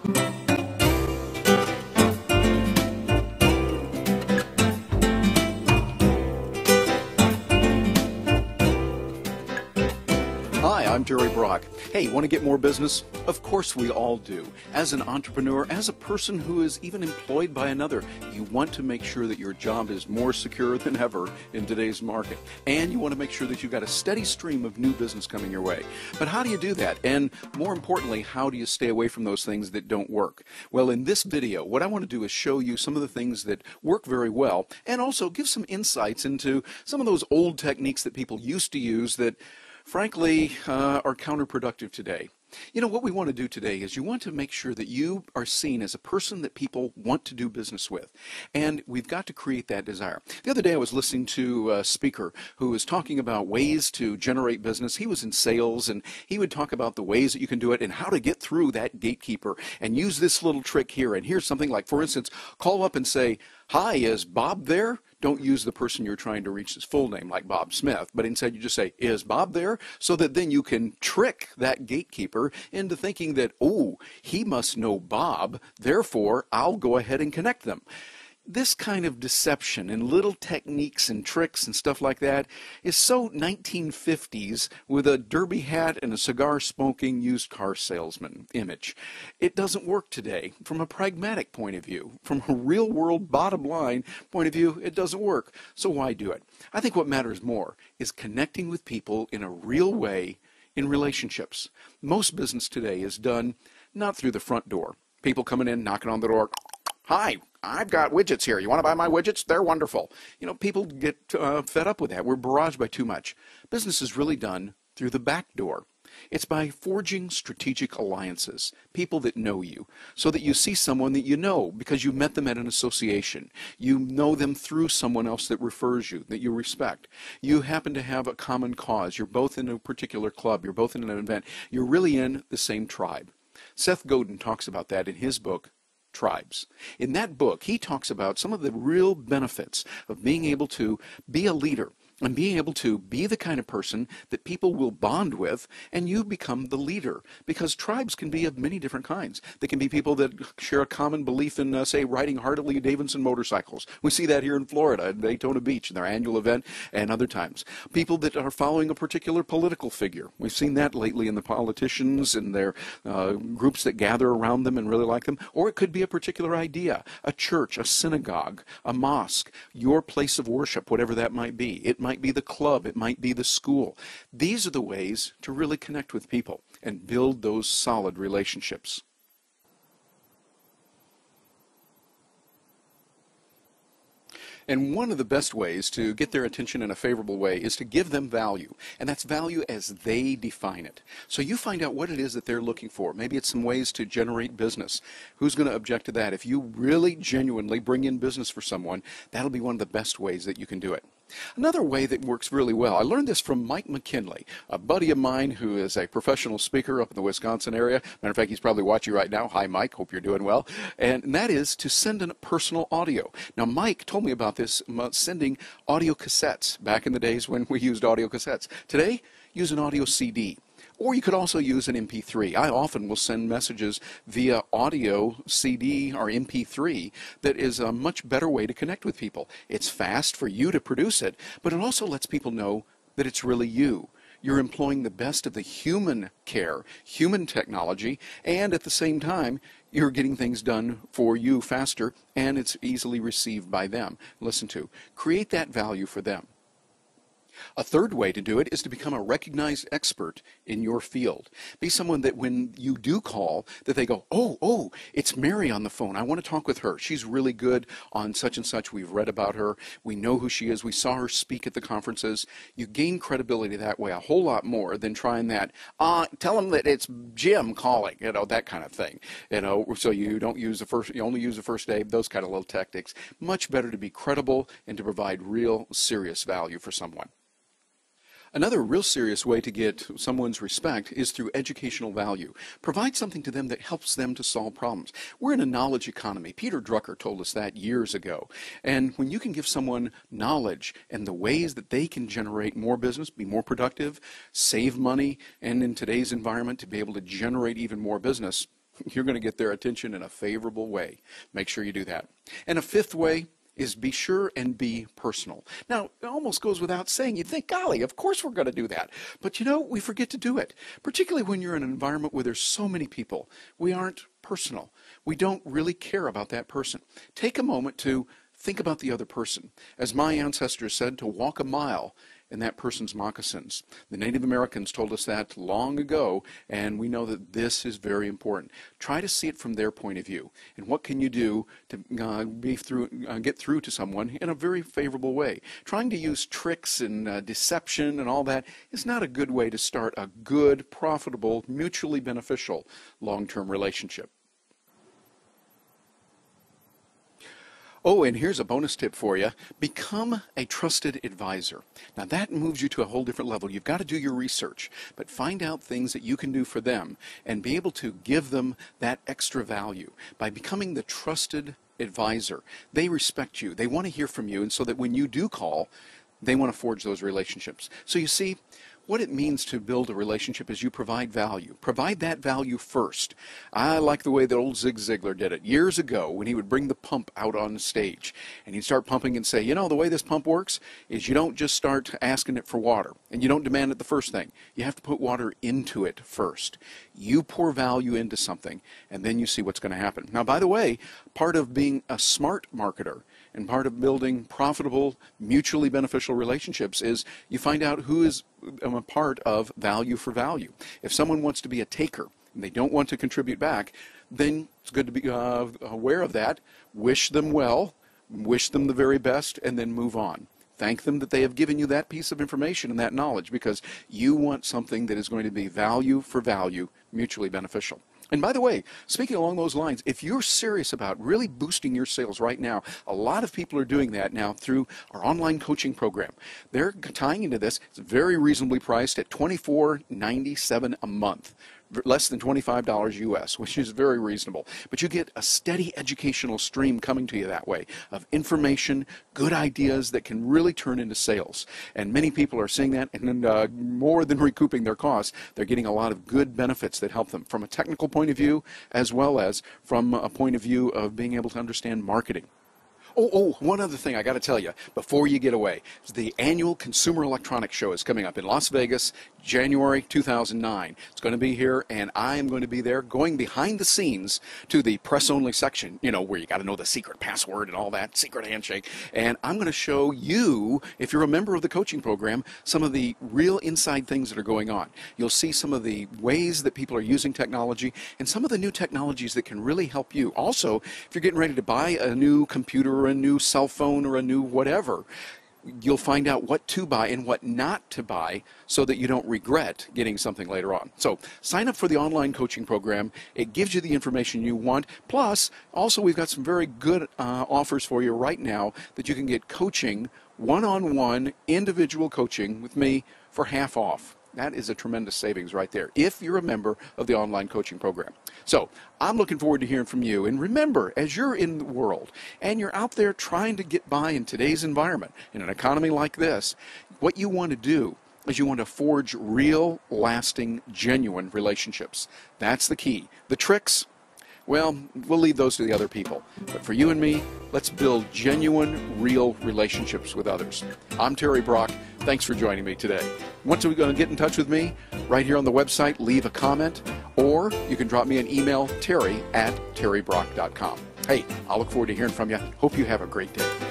Hi, I'm Jerry Brock. Hey, want to get more business? Of course we all do. As an entrepreneur, as a person who is even employed by another, you want to make sure that your job is more secure than ever in today's market. And you want to make sure that you've got a steady stream of new business coming your way. But how do you do that? And more importantly, how do you stay away from those things that don't work? Well, in this video, what I want to do is show you some of the things that work very well and also give some insights into some of those old techniques that people used to use that frankly, are counterproductive today. You know, what we want to do today is you want to make sure that you are seen as a person that people want to do business with. And we've got to create that desire. The other day I was listening to a speaker who was talking about ways to generate business. He was in sales, and he would talk about the ways that you can do it and how to get through that gatekeeper and use this little trick here. And here's something like, for instance, call up and say, "Hi, is Bob there?" Don't use the person you're trying to reach's full name like Bob Smith, but instead you just say, "Is Bob there?" So that then you can trick that gatekeeper into thinking that, oh, he must know Bob, therefore I'll go ahead and connect them. This kind of deception and little techniques and tricks and stuff like that is so 1950s with a derby hat and a cigar smoking used car salesman image. It doesn't work today from a pragmatic point of view. From a real world bottom line point of view, it doesn't work. So why do it? I think what matters more is connecting with people in a real way in relationships. Most business today is done not through the front door. People coming in, knocking on the door. "Hi, I've got widgets here. You want to buy my widgets? They're wonderful." You know, people get fed up with that. We're barraged by too much. Business is really done through the back door. It's by forging strategic alliances, people that know you, so that you see someone that you know because you met them at an association. You know them through someone else that refers you, that you respect. You happen to have a common cause. You're both in a particular club. You're both in an event. You're really in the same tribe. Seth Godin talks about that in his book, Tribes. In that book, he talks about some of the real benefits of being able to be a leader and being able to be the kind of person that people will bond with, and you become the leader. Because tribes can be of many different kinds. They can be people that share a common belief in, say, riding Harley Davidson motorcycles. We see that here in Florida, at Daytona Beach, in their annual event, and other times. People that are following a particular political figure. We've seen that lately in the politicians and their groups that gather around them and really like them. Or it could be a particular idea, a church, a synagogue, a mosque, your place of worship, whatever that might be. It might be the club, it might be the school. These are the ways to really connect with people and build those solid relationships. And one of the best ways to get their attention in a favorable way is to give them value. And that's value as they define it. So you find out what it is that they're looking for. Maybe it's some ways to generate business. Who's going to object to that? If you really genuinely bring in business for someone, that'll be one of the best ways that you can do it. Another way that works really well, I learned this from Mike McKinley, a buddy of mine who is a professional speaker up in the Wisconsin area. Matter of fact, he's probably watching right now. Hi, Mike. Hope you're doing well. And that is to send in personal audio. Now, Mike told me about this, sending audio cassettes back in the days when we used audio cassettes. Today, use an audio CD. Or you could also use an MP3. I often will send messages via audio CD or MP3 that is a much better way to connect with people. It's fast for you to produce it, but it also lets people know that it's really you. You're employing the best of the human care, human technology, and at the same time, you're getting things done for you faster, and it's easily received by them. Listen to, create that value for them. A third way to do it is to become a recognized expert in your field. Be someone that when you do call, that they go, oh, it's Mary on the phone. I want to talk with her. She's really good on such and such. We've read about her. We know who she is. We saw her speak at the conferences. You gain credibility that way a whole lot more than trying that, tell them that it's Jim calling, that kind of thing. So you don't use you only use the first name, those kind of little tactics. Much better to be credible and to provide real serious value for someone. Another real serious way to get someone's respect is through educational value. Provide something to them that helps them to solve problems. We're in a knowledge economy. Peter Drucker told us that years ago. And when you can give someone knowledge and the ways that they can generate more business, be more productive, save money, and in today's environment to be able to generate even more business, you're going to get their attention in a favorable way. Make sure you do that. And a fifth way is be sure and be personal. Now, it almost goes without saying. You'd think, golly, of course we're going to do that. But we forget to do it, particularly when you're in an environment where there's so many people. We aren't personal. We don't really care about that person. Take a moment to think about the other person. As my ancestors said, to walk a mile in that person's moccasins. The Native Americans told us that long ago, and we know that this is very important. Try to see it from their point of view. And what can you do to get through to someone in a very favorable way? Trying to use tricks and deception and all that is not a good way to start a good, profitable, mutually beneficial long-term relationship. Oh, and here's a bonus tip for you. Become a trusted advisor. Now that moves you to a whole different level. You've got to do your research, but find out things that you can do for them and be able to give them that extra value by becoming the trusted advisor. They respect you. They want to hear from you, and so that when you do call, they want to forge those relationships. So you see, what it means to build a relationship is you provide value. Provide that value first. I like the way that old Zig Ziglar did it years ago when he would bring the pump out on the stage. And he'd start pumping and say, the way this pump works is you don't just start asking it for water. And you don't demand it the first thing. You have to put water into it first. You pour value into something, and then you see what's going to happen. Now, by the way, part of being a smart marketer and part of building profitable, mutually beneficial relationships is you find out who is a part of value for value. If someone wants to be a taker and they don't want to contribute back, then it's good to be aware of that. Wish them well, wish them the very best, and then move on. Thank them that they have given you that piece of information and that knowledge, because you want something that is going to be value for value, mutually beneficial. And by the way, speaking along those lines, if you're serious about really boosting your sales right now, a lot of people are doing that now through our online coaching program. They're tying into this. It's very reasonably priced at $24.97 a month. Less than $25 US, which is very reasonable. But you get a steady educational stream coming to you that way of information, good ideas that can really turn into sales. And many people are seeing that, and more than recouping their costs, they're getting a lot of good benefits that help them from a technical point of view, as well as from a point of view of being able to understand marketing. Oh, one other thing I got to tell you before you get away. The annual Consumer Electronics Show is coming up in Las Vegas, January 2009. It's going to be here, and I am going to be there going behind the scenes to the press-only section, where you got to know the secret password and all that, secret handshake. And I'm going to show you, if you're a member of the coaching program, some of the real inside things that are going on. You'll see some of the ways that people are using technology and some of the new technologies that can really help you. Also, if you're getting ready to buy a new computer or a new cell phone or a new whatever, you'll find out what to buy and what not to buy so that you don't regret getting something later on. So sign up for the online coaching program. It gives you the information you want. Plus, also we've got some very good offers for you right now that you can get coaching, one-on-one individual coaching with me for half off. That is a tremendous savings right there if you're a member of the online coaching program. So I'm looking forward to hearing from you. And remember, as you're in the world and you're out there trying to get by in today's environment, in an economy like this, what you want to do is you want to forge real, lasting, genuine relationships. That's the key. The tricks, well, we'll leave those to the other people. But for you and me, let's build genuine, real relationships with others. I'm Terry Brock. Thanks for joining me today. Once you're going to get in touch with me, right here on the website, leave a comment, or you can drop me an email, terry@terrybrock.com. Hey, I'll look forward to hearing from you. Hope you have a great day.